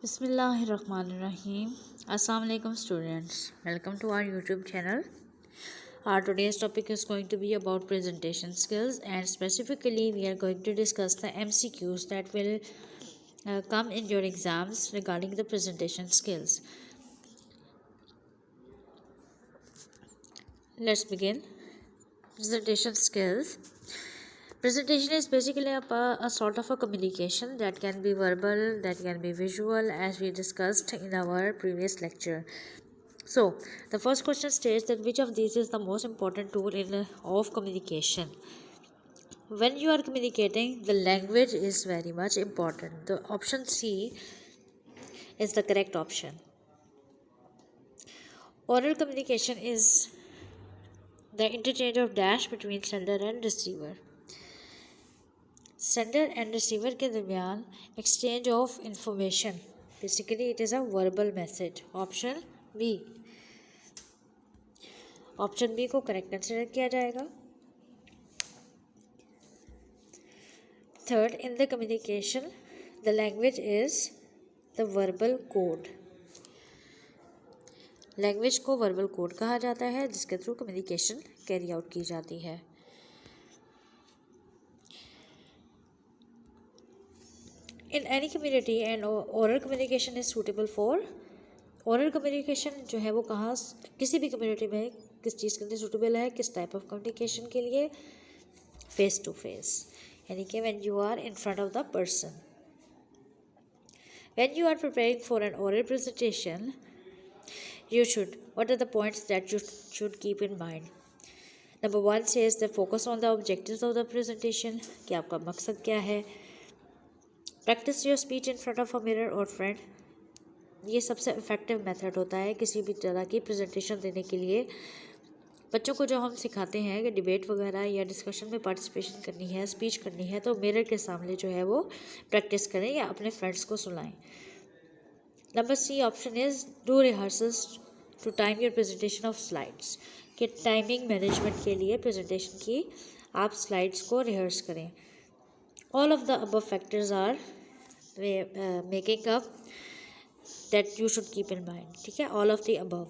Bismillahirrahmanirrahim. Assalamu alaikum students. Welcome to our YouTube channel. Our today's topic is going to be about presentation skills, and specifically we are going to discuss the MCQs that will come in your exams regarding the presentation skills. Let's begin. Presentation skills. Presentation is basically a sort of a communication that can be verbal, that can be visual, as we discussed in our previous lecture. So, the first question states that which of these is the most important tool of communication? When you are communicating, the language is very much important. The option C is the correct option. Oral communication is the interchange of dash between sender and receiver. Sender and receiver के दरमियान exchange of information. Basically, it is a verbal message. Option B. Option B को correct consider किया जाएगा. Third, in the communication the language is the verbal code. Language को verbal code कहा जाता है जिसके थ्रू कम्युनिकेशन कैरी आउट की जाती है. In any community and oral communication is suitable for. Oral communication जो है वो कहाँ किसी भी कम्युनिटी में किस चीज़ के लिए सूटेबल है, किस टाइप ऑफ कम्युनिकेशन के लिए? फेस टू फेस, यानी कि when you are in front of the person. When you are preparing for an oral presentation you should, what are the points that you should keep in mind? Number 1 says the focus on the objectives of the presentation, कि आपका मकसद क्या है. Practice your speech in front of a mirror or friend. ये सबसे effective method होता है किसी भी तरह की प्रेजेंटेशन देने के लिए. बच्चों को जो हम सिखाते हैं कि डिबेट वगैरह या डिस्कशन में पार्टिसिपेशन करनी है, स्पीच करनी है, तो मिरर के सामने जो है वो प्रैक्टिस करें या अपने फ्रेंड्स को सुनाएं. Number C option is do rehearsals to time your presentation of slides. कि टाइमिंग मैनेजमेंट के लिए प्रेजेंटेशन की आप स्लाइड्स को रिहर्स करें. All of the above factors are making up that you should keep in mind. ठीक है, all of the above,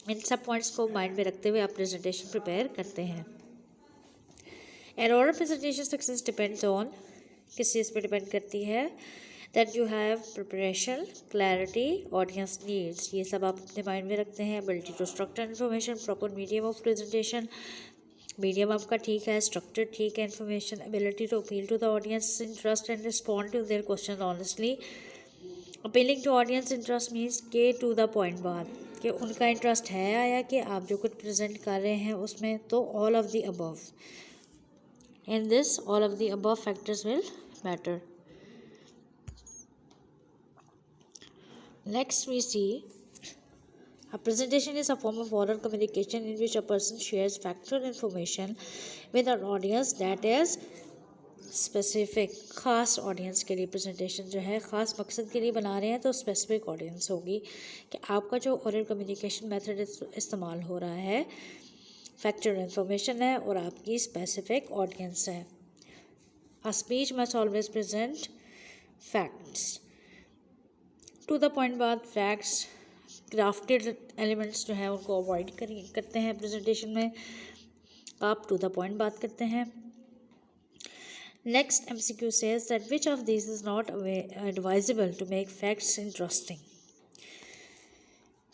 इन सब पॉइंट्स को माइंड में रखते हुए आप प्रेजेंटेशन प्रिपेयर करते हैं. And oral presentation success depends on, किस चीज़ पे डिपेंड करती है? That you have preparation, clarity, audience needs. ये सब आप अपने माइंड में रखते हैं. Ability to structure information, proper medium of presentation, medium आपका ठीक है, स्ट्रक्चर ठीक है, information, ability to appeal to the audience interest and respond to their question honestly. Appealing to audience interest means के टू द पॉइंट बात, कि उनका interest है आया कि आप जो कुछ प्रेजेंट कर रहे हैं उसमें. तो all of the above, in this all of the above factors will matter. Next we see a presentation is a form of oral communication in which a person shares factual information with an audience that is specific. खास audience के लिए presentation जो है, ख़ास मकसद के लिए बना रहे हैं तो स्पेसिफिक ऑडियंस होगी. कि आपका जो ओरल कम्युनिकेशन मेथड इस्तेमाल हो रहा है फैक्चुअल इन्फॉर्मेशन है और आपकी स्पेसिफिक ऑडियंस है. A speech must always present facts. To the point बात, फैक्ट्स, क्राफ्टेड एलिमेंट्स जो है उनको अवॉइड करते हैं प्रेजेंटेशन में. आप टू द पॉइंट बात करते हैं. Next MCQ says that which of this is not advisable to make facts interesting.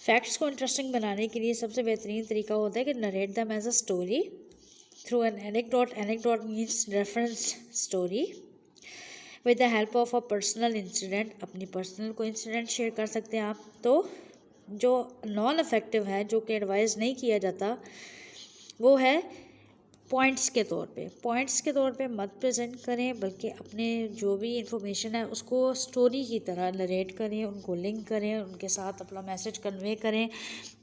Facts को इंटरेस्टिंग बनाने के लिए सबसे बेहतरीन तरीका होता है कि narrate them as a story through an anecdote. Anecdote means reference story. With the help of a personal incident, अपनी पर्सनल को इंसिडेंट शेयर कर सकते हैं आप. तो जो नॉन इफेक्टिव है, जो कि एडवाइस नहीं किया जाता, वो है पॉइंट्स के तौर पे. पॉइंट्स के तौर पे मत प्रेजेंट करें, बल्कि अपने जो भी इंफॉर्मेशन है उसको स्टोरी की तरह नरेट करें, उनको लिंक करें, उनके साथ अपना मैसेज कन्वे करें,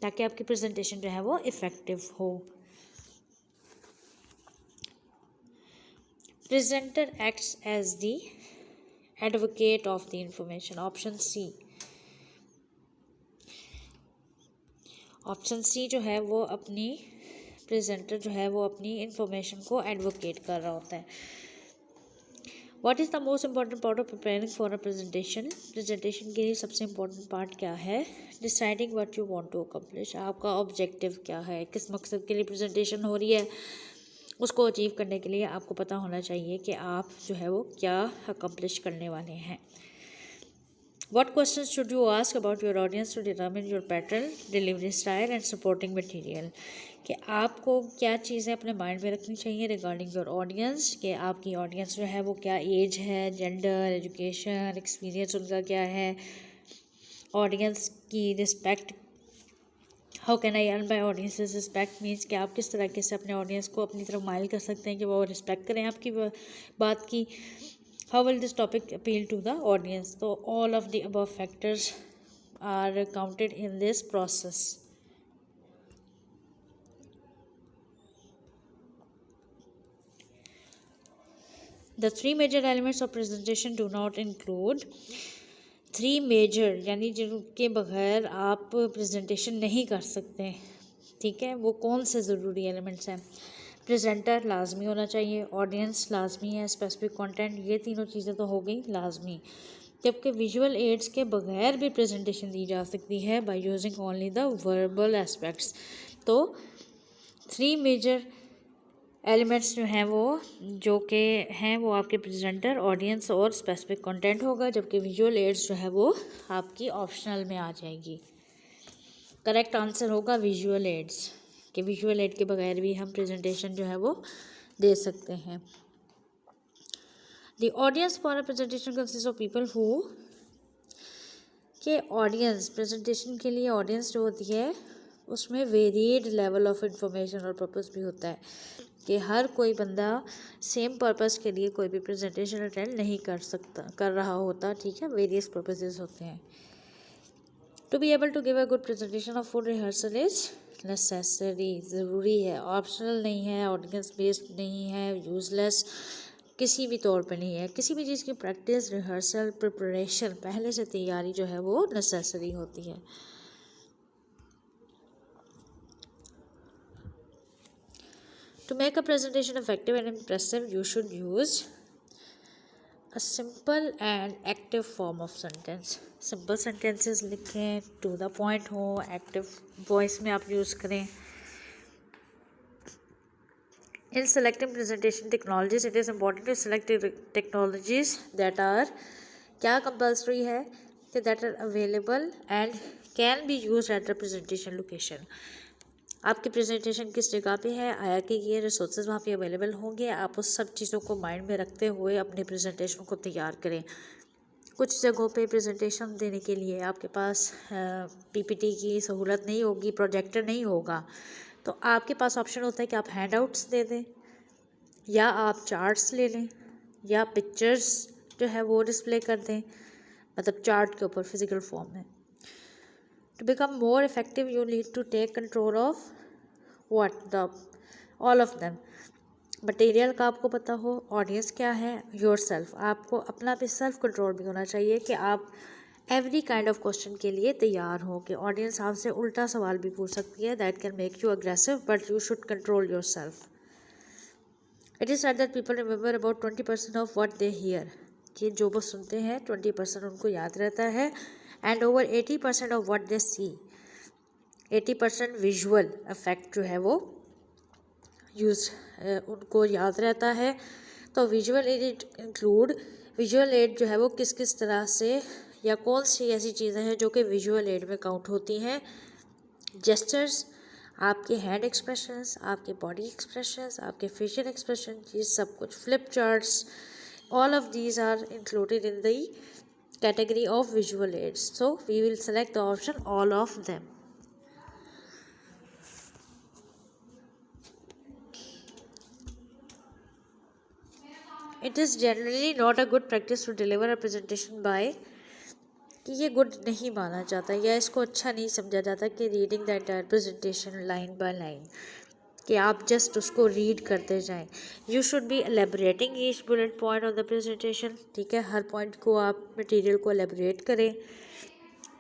ताकि आपकी प्रेजेंटेशन जो है वो इफ़ेक्टिव हो. Presenter acts as the advocate of the information. Option C. Option C जो है वो अपनी प्रेजेंटर जो है वो अपनी इंफॉर्मेशन को एडवोकेट कर रहा होता है. What is the most important part of preparing for a presentation? Presentation के लिए सबसे इम्पोर्टेंट पार्ट क्या है? Deciding what you want to accomplish, आपका ऑब्जेक्टिव क्या है, किस मकसद के लिए प्रेजेंटेशन हो रही है, उसको अचीव करने के लिए आपको पता होना चाहिए कि आप जो है वो क्या अकम्प्लिश करने वाले हैं। What questions should you ask about your audience to determine your pattern, delivery style and supporting material? कि आपको क्या चीज़ें अपने माइंड में रखनी चाहिए रिगार्डिंग योर ऑडियंस, कि आपकी ऑडियंस जो है वो क्या एज है, जेंडर, एजुकेशन, एक्सपीरियंस उनका क्या है, ऑडियंस की respect, how can I earn my audience respect, means कि आप किस तरीके से अपने ऑडियंस को अपनी तरफ माइल कर सकते हैं कि वो रिस्पेक्ट करें आपकी बात की। How will this topic appeal to the audience? So all of the above factors are counted in this process. The three major elements of presentation do not include three major, यानी जिनके बगैर आप presentation नहीं कर सकते, ठीक है, वो कौन से ज़रूरी एलिमेंट्स हैं? प्रेजेंटर लाजमी होना चाहिए, ऑडियंस लाजमी है, स्पेसिफिक कंटेंट, ये तीनों चीज़ें तो हो गई लाजमी। जबकि विजुअल एड्स के बगैर भी प्रेजेंटेशन दी जा सकती है by using only the verbal aspects. तो थ्री मेजर एलिमेंट्स जो हैं वो आपके प्रेजेंटर, ऑडियंस और स्पेसिफिक कंटेंट होगा, जबकि विजुअल एड्स जो है वो आपकी ऑप्शनल में आ जाएगी। करेक्ट आंसर होगा विजुअल एड्स, कि विजुअल एड के बगैर भी हम प्रेजेंटेशन जो है वो दे सकते हैं। The audience for a presentation consist of people who, के ऑडियंस, प्रेजेंटेशन के लिए ऑडियंस जो होती है उसमें वेरिएड लेवल ऑफ इंफॉर्मेशन और पर्पस भी होता है, कि हर कोई बंदा सेम पर्पस के लिए कोई भी प्रेजेंटेशन अटेंड नहीं कर रहा होता, ठीक है, वेरियस पर्पसेस होते हैं। To be able to give a good presentation of full rehearsal is necessary, ज़रूरी है, ऑप्शनल नहीं है, ऑडियंस बेस्ड नहीं है, यूजलेस किसी भी तौर पे नहीं है। किसी भी चीज़ की प्रैक्टिस, रिहर्सल, प्रिपरेशन, पहले से तैयारी जो है वो नेसेसरी होती है। To make a presentation effective and impressive, you should use a simple and active form of sentence. Simple sentences लिखें, to the point हो, active voice में आप यूज़ करें। In selecting presentation technologies, it is important to select technologies that are क्या compulsory है, that are available and can be used at the presentation location. आपकी presentation किस जगह पे है, आया कि ये रिसोर्सेज वहाँ पे अवेलेबल होंगे, आप उस सब चीज़ों को माइंड में रखते हुए अपने प्रेजेंटेशन को तैयार करें। कुछ जगहों पे प्रेजेंटेशन देने के लिए आपके पास पीपीटी की सहूलत नहीं होगी, प्रोजेक्टर नहीं होगा, तो आपके पास ऑप्शन होता है कि आप हैंड आउट्स दे दें, या आप चार्ट्स ले लें, या पिक्चर्स जो है वो डिस्प्ले कर दें, मतलब चार्ट के ऊपर फिजिकल फॉर्म में। To become more effective, you need to take control of all of them. Material का आपको पता हो, ऑडियंस क्या है, yourself, आपको अपना भी सेल्फ कंट्रोल भी होना चाहिए कि आप एवरी काइंड ऑफ क्वेश्चन के लिए तैयार हो, कि ऑडियंस आपसे उल्टा सवाल भी पूछ सकती है, that can make you aggressive, but you should control yourself. It is said that people remember about 20% of what they hear, कि जो वो सुनते हैं 20% उनको याद रहता है, and over 80% of what they see, 80% visual effect जो है वो उनको याद रहता है। तो visual aid include, visual aid जो है वो किस किस तरह से या कौन सी ऐसी चीज़ें हैं जो कि विजुअल एड में काउंट होती हैं? जेस्चर्स, आपके हैंड एक्सप्रेशंस, आपके बॉडी एक्सप्रेशंस, आपके फेशियल एक्सप्रेशन, ये सब कुछ, flip charts, all of these are included in the category of visual aids. So we will select the option all of them. It is generally not a good practice to deliver a presentation by, कि ये good नहीं माना जाता या इसको अच्छा नहीं समझा जाता कि reading the entire presentation line by line, कि आप जस्ट उसको रीड करते जाएं। You should be elaborating each bullet point of the presentation, ठीक है, हर पॉइंट को आप मटेरियल को एलेबरेट करें,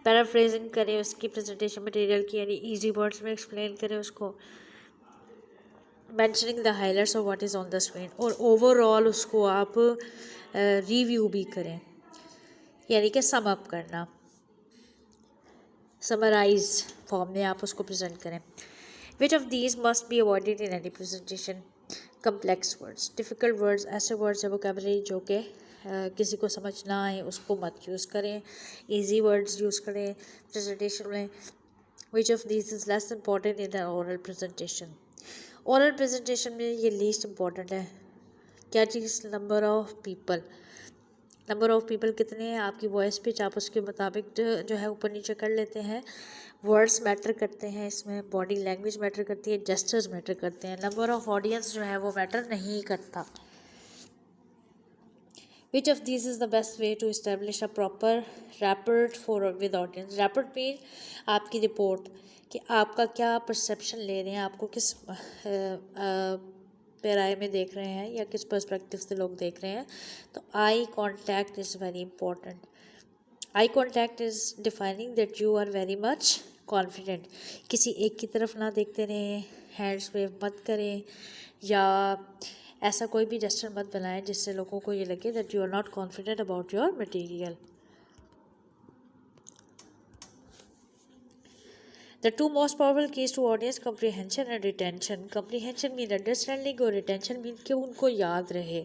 पैराफ्रेजिंग करें उसकी प्रेजेंटेशन मटेरियल की, यानी ईजी वर्ड्स में एक्सप्लेन करें उसको। Mentioning the highlights of what is on the screen, और ओवरऑल उसको आप रिव्यू भी करें, यानी कि सम अप करना, समराइज फॉर्म में आप उसको प्रेजेंट करें। विच of these must be avoided in any presentation? Complex words, difficult words, ऐसे वर्ड्स है वोकैबुलरी जो कि किसी को समझ ना आए उसको मत यूज़ करें, ईजी वर्ड्स यूज़ करें प्रेजेंटेशन में। Which of these is less important in the oral presentation? Oral presentation में ये लीस्ट इंपॉर्टेंट है। क्या चीज़? Number of people. Number of people कितने हैं, आपकी वॉइस पिच आप उसके मुताबिक जो है ऊपर नीचे कर लेते हैं। वर्ड्स मैटर करते हैं इसमें, बॉडी लैंग्वेज मैटर करती है, जेस्चर्स मैटर करते हैं। नंबर ऑफ़ ऑडियंस जो है वो मैटर नहीं करता। Which of this is the best way to establish a proper rapport for with audience? Rapport mean आपकी रिपोर्ट कि आपका क्या परसेप्शन ले रहे हैं, आपको किस पैराए में देख रहे हैं या किस पर्सपेक्टिव से लोग देख रहे हैं। तो eye contact is very important. Eye contact is defining that you are very much confident. किसी एक की तरफ ना देखते रहें, हैंड्स वेव मत करें, या ऐसा कोई भी जेस्चर मत बनाएं जिससे लोगों को ये लगे that you are not confident about your material. The two most powerful keys to audience comprehension and retention. Comprehension mean understanding और retention mean कि उनको याद रहे।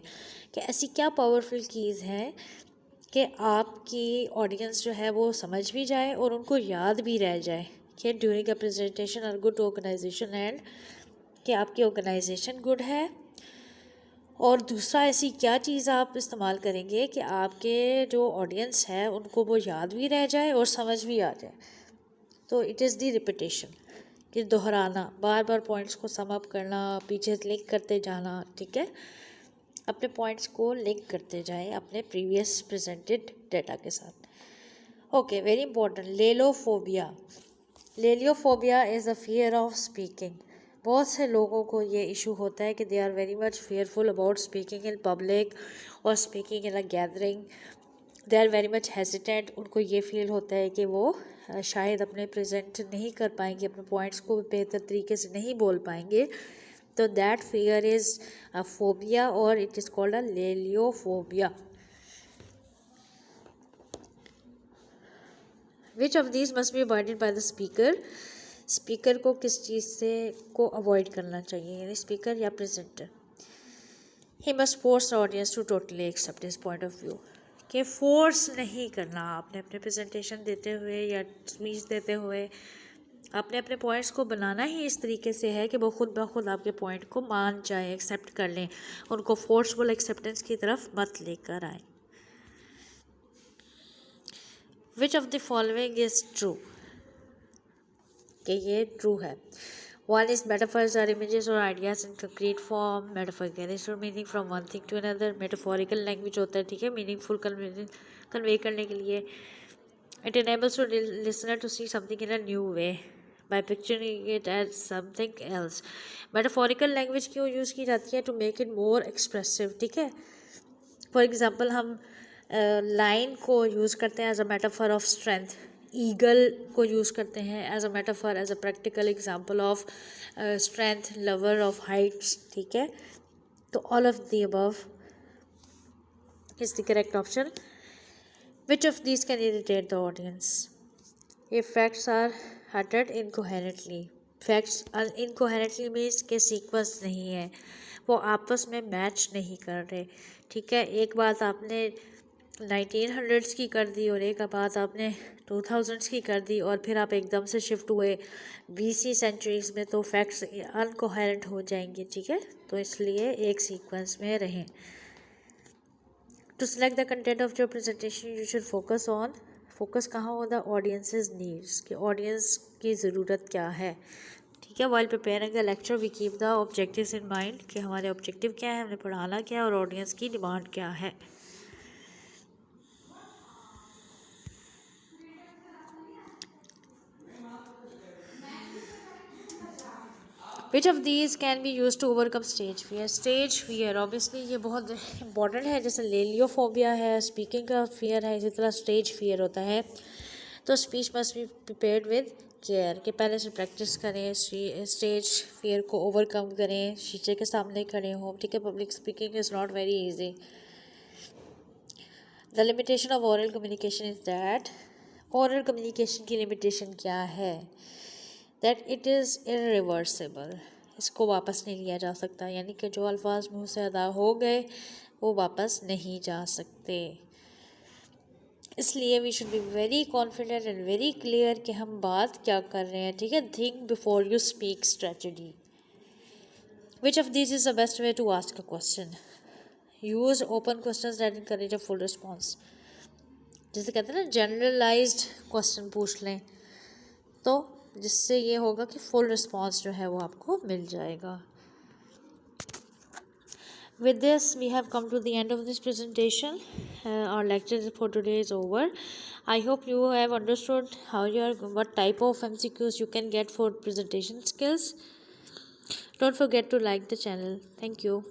कि ऐसी क्या powerful keys हैं कि आपकी audience जो है वो समझ भी जाए और उनको याद भी रह जाए। कि during a presentation or good organization and कि आपकी organization good है। और दूसरा ऐसी क्या चीज़ आप इस्तेमाल करेंगे कि आपके जो ऑडियंस है उनको वो याद भी रह जाए और समझ भी आ जाए। तो इट इज़ दी रिपीटेशन, कि दोहराना, बार बार पॉइंट्स को सम अप करना, पीछे लिंक करते जाना। ठीक है, अपने पॉइंट्स को लिंक करते जाएं अपने प्रीवियस प्रेजेंटेड डेटा के साथ। Okay, very important, lalophobia. Laliophobia is a fear of speaking. बहुत से लोगों को ये इशू होता है कि they are very much fearful about speaking in public और speaking in a gathering. They are very much hesitant. उनको ये फील होता है कि वो शायद अपने प्रेजेंट नहीं कर पाएंगे, अपने पॉइंट्स को बेहतर तरीके से नहीं बोल पाएंगे। तो that fear is a phobia और it is called a laliophobia. Which of these must be avoided by the speaker? Speaker को किस चीज़ से को अवॉइड करना चाहिए, यानी स्पीकर या presenter? He must force audience to totally accept his point of view. कि फोर्स नहीं करना आपने अपने प्रेजेंटेशन देते हुए या स्पीच देते हुए, आपने अपने पॉइंट्स को बनाना ही इस तरीके से है कि वो खुद ब खुद आपके पॉइंट को मान जाए, एक्सेप्ट कर लें, उनको फोर्सफुल एक्सेप्टेंस की तरफ मत लेकर आए। Which of the following is true? कि ये ट्रू है। One is metaphors are images or ideas in concrete form. Metaphor carries your meaning from one thing to another. Metaphorical language होता है, ठीक है, मीनिंगफुल कन्वे करने के लिए। It enables the listener to see something in a new way by picturing it as something else. Metaphorical language क्यों use की जाती है? To make it more expressive, ठीक है। For example, हम लाइन को यूज़ करते हैं as a metaphor of strength, eagle को यूज़ करते हैं as a metaphor, as a practical example of strength, lover of heights. ठीक है, तो all of the above is the correct option. Which of these can irritate the audience? If facts are uttered incoherently. Facts incoherently means के sequence नहीं है, वो आपस में match नहीं कर रहे। ठीक है, एक बात आपने 1900s की कर दी और एक बात आपने 2000s की कर दी और फिर आप एकदम से शिफ्ट हुए 20वीं सेंचुरीज़ में, तो फैक्ट्स अनकोहेरेंट हो जाएंगे। ठीक है, तो इसलिए एक सीक्वेंस में रहें। To select the content of your presentation you should focus on, focus कहाँ हो? द ऑडियंसेस नीड्स, कि ऑडियंस की ज़रूरत क्या है। ठीक है, while preparing the lecture we keep the objectives in mind, कि हमारे ऑब्जेक्टिव क्या है, हमने पढ़ाना क्या है और ऑडियंस की डिमांड क्या है। Which of these can be use to overcome stage fear? Stage fear obviously ये बहुत इंपॉर्टेंट है, जैसे लेलियोफोबिया है, स्पीकिंग का फियर है, इसी तरह स्टेज फियर होता है। तो speech must be prepared with care कि पहले से प्रैक्टिस करें, स्टेज फियर को ओवरकम करें, शीशे के सामने खड़े हों, ठीक है। Public speaking is not very easy. The limitation of oral communication is that, oral communication की लिमिटेशन क्या है, दैट इट इज़ इरिवर्सिबल, इसको वापस नहीं लिया जा सकता, यानी कि जो अल्फाज मुंह से अदा हो गए वो वापस नहीं जा सकते। इसलिए we should be very confident and very clear कि हम बात क्या कर रहे हैं, ठीक है। Think before you speak strategy. Which of this is the best way to ask a question? Use open questions that encourage a full response. जैसे कहते हैं ना, जनरलाइज्ड क्वेश्चन पूछ लें तो जिससे ये होगा कि फुल रिस्पॉन्स जो है वो आपको मिल जाएगा। With this, we have come to the end of this presentation. Our lecture for today is over. I hope you have understood what type of MCQs you can get for presentation skills. Don't forget to like the channel. Thank you.